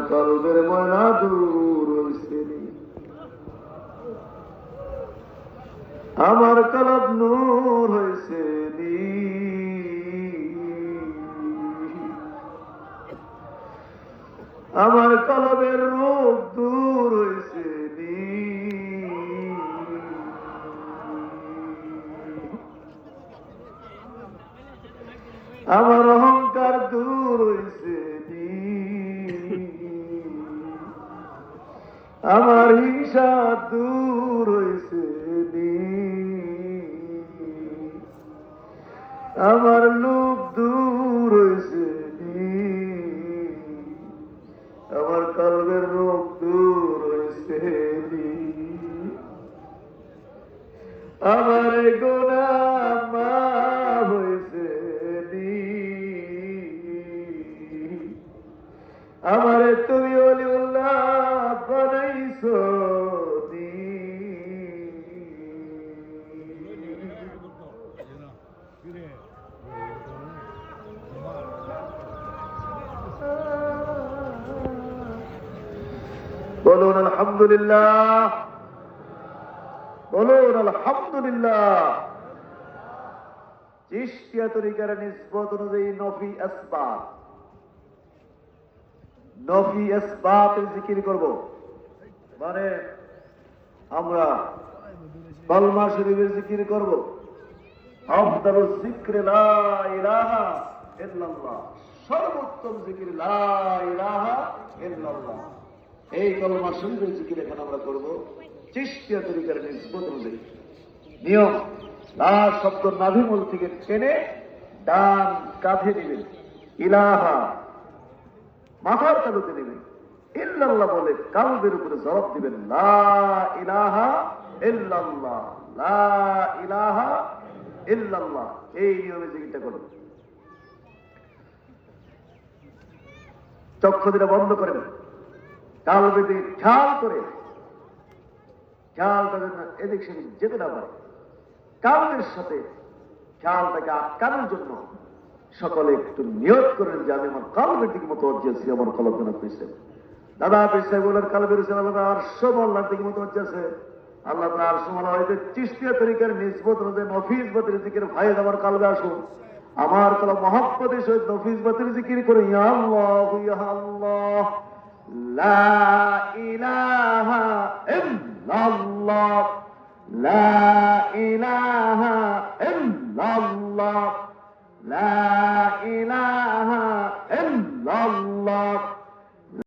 কলবের ময়লা দূর হইছে আমার কলব নূর হইছে আমার কলবের রোগ দূর হইছে আমার অহংকার দূর হইছে আমার হিংসা দূর হইছে আমার লোভ দূর হইছে আমার কলবের রোগ দূর হইছে আমার গুনাহ মাফ হইছে আমারে তুমি ওলিউল্লাহ বানাইছো বলুন আলহামদুলিল্লাহ, বলুন আলহামদুলিল্লাহ। চিশতিয়া তরিকার নিসবত অনুযায়ী নফি আসবাব, নফি আসবাবের জিকির করব। মানে আমরা কলমা শরীফের জিকির করব। আফদালুজ যিকরি লা ইলাহা ইল্লাল্লাহ, সর্বোত্তম জিকির লা ইলাহা ইল্লাল্লাহ। এই কলমা শরীফের জিকির এখন আমরা করব চিশতিয়া তরিকার নিসবত অনুযায়ী। নিয়ম, লা শব্দ নাভিমূল থেকে টেনে ডান কাঁধে দিবেন, ইলাহা মাথার তালুতে দিবেন, ইল্লাল্লাহ বলে কালবের উপরে জবাব দিবেন, লা ইলাহা ইল্লাল্লাহ, লা ইলাহা ইল্লাল্লাহ। এই নিয়মে জিকিরটা করবেন। চক্ষু দুটো বন্ধ করেন, কালবে দিয়ে খেয়াল করে, খেয়ালটা যেন এদিক সেদিক যেতে না পারে। কালবের সাথে খেয়ালটাকে আটকানোর জন্য সকলে একটু নিয়ত করেন যে আমি আমার কালবের দিকে মতো অজ্জেছি, আমার কলব যেন পেয়েছে। দাদা পেয়েছে বলেন কালবের আল্লাহ 800 মোল্লার দিকে মতো অজ্জেছে। আল্লাহ 800 মোল্লা হয়তো চিশতিয়া তরিকার নিসবত অনুযায়ী নফিস বাতির জিকির ভাইদ আমার কালবে আসুন। আমার কলব মহব্বতের সহিত নফিস বাতির জিকির করে, ইয়া আল্লাহ ইয়া আল্লাহ, লা ইলাহা ইল্লাল্লাহ, লা ইলাহা ইল্লাল্লাহ, লা ইলাহা